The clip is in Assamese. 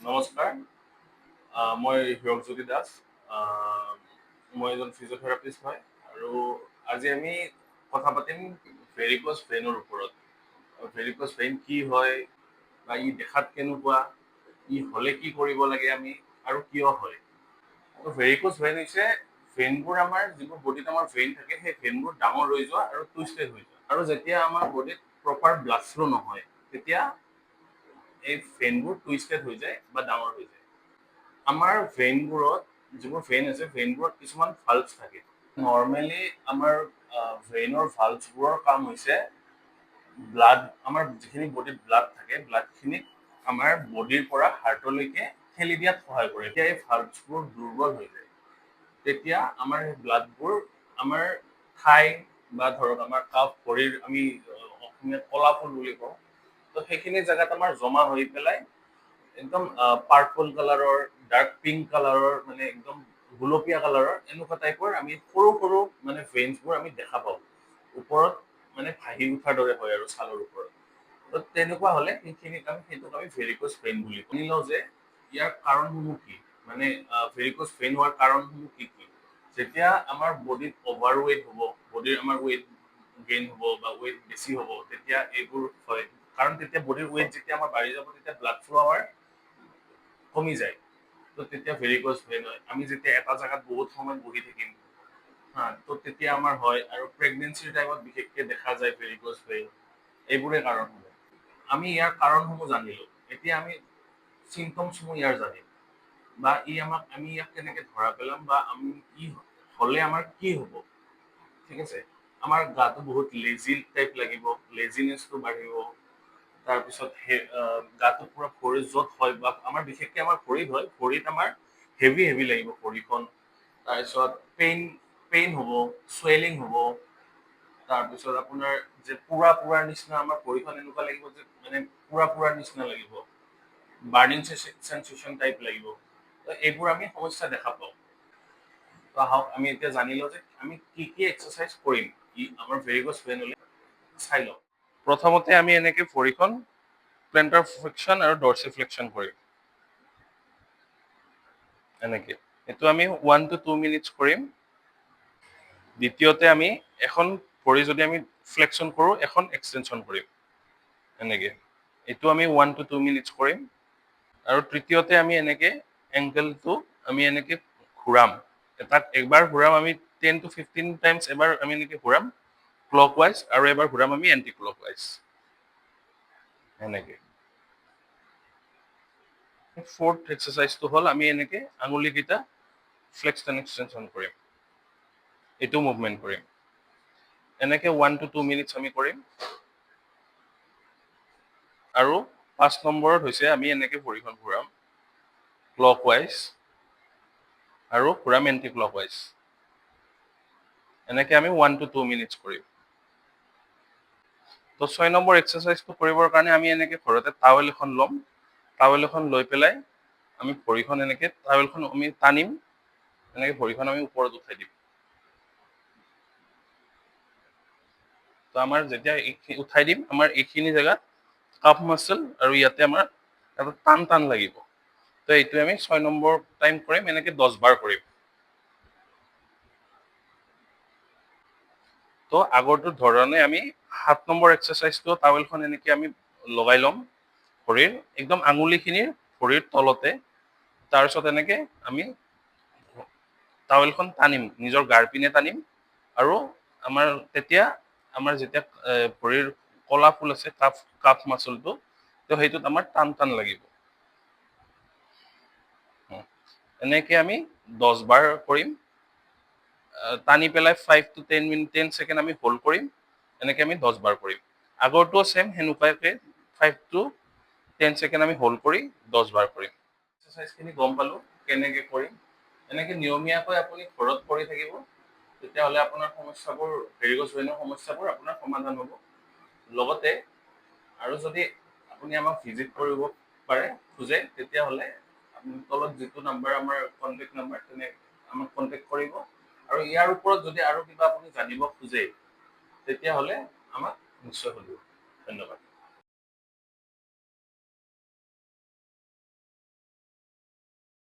নমস্কাৰ। মই হিৰকজ্যোতি দাস। মই এজন ফিজিঅ'থেৰাপিষ্ট হয় আৰু আজি আমি কথা পাতিম ভেৰিক'জ ভেইনৰ ওপৰত। ভেৰিক'জ ভেইন কি হয় বা ই দেখাত কেনেকুৱা, ই হ'লে কি কৰিব লাগে আমি আৰু কিয় হয়। ভেৰিক'জ ভেইন হৈছে ভেইনবোৰ আমাৰ যিবোৰ বডিত আমাৰ ভেইন থাকে সেই ভেইনবোৰ ডাঙৰ হৈ যোৱা আৰু টুইষ্টেড হৈ যোৱা। আৰু যেতিয়া আমাৰ বডিত প্ৰপাৰ ব্লাড ফ্ল' নহয় তেতিয়া এই ভেইনবোৰ টুইষ্টেড হৈ যায় বা ডাঙৰ হৈ যায়। আমাৰ ভেইনবোৰত যিবোৰ ভেইন আছে ভেইনবোৰত কিছুমান ভাল্ভছ থাকে। নৰ্মেলি আমাৰ ভেইনৰ ভাল্ভছবোৰৰ কাম হৈছে ব্লাড, আমাৰ যিখিনি বডিত ব্লাড থাকে ব্লাডখিনিক আমাৰ বডিৰ পৰা হাৰ্টলৈকে ঠেলি দিয়াত সহায় কৰে। এতিয়া এই ভাল্ভছবোৰ দুৰ্বল হৈ যায়, তেতিয়া আমাৰ সেই ব্লাডবোৰ আমাৰ ঠাই বা ধৰক আমাৰ কাফ ভৰিৰ আমি অসমীয়াত কলাফুল বুলি কওঁ, তো সেইখিনি জেগাত আমাৰ জমা হৈ পেলাই একদম পাৰ্পল কালাৰৰ, ডাৰ্ক পিংক কালাৰৰ, মানে একদম গুলপীয়া কালাৰৰ এনেকুৱা টাইপৰ আমি সৰু সৰু মানে ভেইনছবোৰ আমি দেখা পাওঁ। ওপৰত মানে ভাহি উঠাৰ দৰে হয় আৰু ছালৰ ওপৰত। তো তেনেকুৱা হ'লে সেইটোক আমি ভেৰিক'জ ভেইন বুলি কওঁ। জানি লওঁ যে ইয়াৰ কাৰণসমূহ কি, মানে ভেৰিক'জ ভেইন হোৱাৰ কাৰণসমূহ কি কি। যেতিয়া আমাৰ বডিত অভাৰ ৱেইট হ'ব, বডিৰ আমাৰ ৱেইট গেইন হ'ব বা ৱেইট বেছি হ'ব, তেতিয়া এইবোৰ হয়। কাৰণ তেতিয়া বডিৰ ৱেইট যেতিয়া আমাৰ বাঢ়ি যাব তেতিয়া ব্লাড ফ্ল' আমাৰ কমি যায়, তো তেতিয়া ভেৰিক'জ ভেইন হয়। আমি যেতিয়া এটা জেগাত বহুত সময় বহি থাকিম, তো তেতিয়া আমাৰ হয়। আৰু প্ৰেগনেঞ্চিৰ টাইমত বিশেষকৈ দেখা যায় ভেৰিক'জ ভেইন। এইবোৰে কাৰণ হ'ব। আমি ইয়াৰ কাৰণসমূহ জানিলোঁ, এতিয়া আমি চিমটমছসমূহ ইয়াৰ জানিম বা আমি ইয়াক কেনেকৈ ধৰা পেলাম বা আমি কি হ'লে আমাৰ কি হ'ব। ঠিক আছে, আমাৰ গাটো বহুত লেজি টাইপ লাগিব, লেজিনেছটো বাঢ়িব। তাৰপিছত গাটো পুৰা ভৰি য'ত হয় বা আমাৰ বিশেষকৈ আমাৰ ভৰিত হয়, ভৰিত আমাৰ হেভি হেভি লাগিব ভৰিখন। তাৰপিছত পেইন হ'ব, চুৱেলিং হ'ব। তাৰপিছত আপোনাৰ যে পুৰাৰ নিচিনা আমাৰ ভৰিখন এনেকুৱা লাগিব যে মানে পুৰাৰ নিচিনা লাগিব, বাৰ্ণিং চেনচেশ্যন টাইপ লাগিব। তো এইবোৰ আমি সমস্যা দেখা পাওঁ। তো আহক আমি এতিয়া জানি লওঁ যে আমি কি কি এক্সাৰচাইজ কৰিম আমাৰ ভেৰিক'জ ভেইন হ'লে। চাই লওঁ। প্ৰথমতে আমি এনেকে ভৰিখন প্লেণ্টাৰ ফ্লেক্সন আৰু ডৰ্চিফ্লেক্সন কৰিম এনেকে। এইটো আমি 1 to 2 মিনিটছ কৰিম। দ্বিতীয়তে আমি এখন ভৰি যদি আমি ফ্লেক্সন কৰোঁ, এখন এক্সটেনশ্যন কৰিম এনেকে। এইটো আমি 1 to 2 মিনিটছ কৰিম। আৰু তৃতীয়তে আমি এনেকে এংকেলটো আমি এনেকে ঘূৰাম। একবাৰ ঘূৰাম আমি 10 to 15 টাইমছ, এবাৰ আমি এনেকে ঘূৰাম ক্লক ৱাইজ আৰু এবাৰ ঘূৰাম আমি এণ্টি ক্লক ৱাইজ এনেকে। ফৰ্থ এক্সাৰচাইজটো হ'ল আমি এনেকে আঙুলিকেইটা ফ্লেক্সন এক্সটেনশ্যন কৰিম, এইটো মুভমেণ্ট কৰিম এনেকে 1 to 2 মিনিটছ আমি কৰিম। আৰু 5 নম্বৰত হৈছে আমি এনেকে ভৰিখন ঘূৰাম ক্লক ৱাইজ আৰু ঘূৰাম এণ্টি ক্লক ৱাইজ। এনেকে আমি 1 to 2 মিনিটছ কৰিম। তো 6 নম্বৰ এক্সাৰচাইজটো কৰিবৰ কাৰণে আমি এনেকে ঘৰতে টাৱেল এখন ল'ম। টাৱেল এখন লৈ পেলাই আমি ভৰিখন এনেকে টাৱেলখন আমি টানিম, এনেকে ভৰিখন আমি ওপৰত উঠাই দিম। তো আমাৰ যেতিয়া উঠাই দিম, আমাৰ এইখিনি জেগাত কাফ মাছল আৰু ইয়াতে আমাৰ এটা টান টান লাগিব। তো এইটো আমি 6 নম্বৰ টাইম কৰিম, এনেকে 10 বাৰ কৰিম। তো আগৰটোৰ ধৰণে আমি 7 নম্বৰ এক্সাৰচাইজটো টাৱেলখন এনেকে আমি লগাই ল'ম ভৰিৰ একদম আঙুলিখিনিৰ ভৰিৰ তলতে। তাৰপিছত এনেকে আমি টাৱেলখন টানিম, নিজৰ গাৰ পিনে টানিম। আৰু তেতিয়া আমাৰ যেতিয়া ভৰিৰ কলা ফুল আছে কাফ মাচলটো, তো সেইটোত আমাৰ টান টান লাগিব। এনেকে আমি 10 বাৰ কৰিম। টানি পেলাই 5 to 10 ছেকেণ্ড আমি হোল্ড কৰিম। এনেকে আমি 10 বাৰ কৰিম। আগৰটোও ছেম সেনেকুৱাকে 5 to 10 ছেকেণ্ড আমি হোল্ড কৰি 10 বাৰ কৰিম। এক্সাৰচাইজখিনি গম পালোঁ কেনেকে কৰিম। এনেকে নিয়মীয়াকৈ আপুনি ঘৰত কৰি থাকিব, তেতিয়াহ'লে আপোনাৰ সমস্যাবোৰ, ভেৰিক'জ ভেইনৰ সমস্যাবোৰ আপোনাৰ সমাধান হ'ব। লগতে আৰু যদি আপুনি আমাক ভিজিট কৰিব খোজে, তেতিয়াহ'লে আপুনি তলত যিটো নাম্বাৰ আমাৰ কণ্টেক্ট নাম্বাৰ, আমাক কণ্টেক্ট কৰিব। আৰু ইয়াৰ ওপৰত যদি আৰু কিবা আপুনি জানিব খোজে, তেতিয়াহ'লে আমাক নিশ্চয় সুধিব। ধন্যবাদ।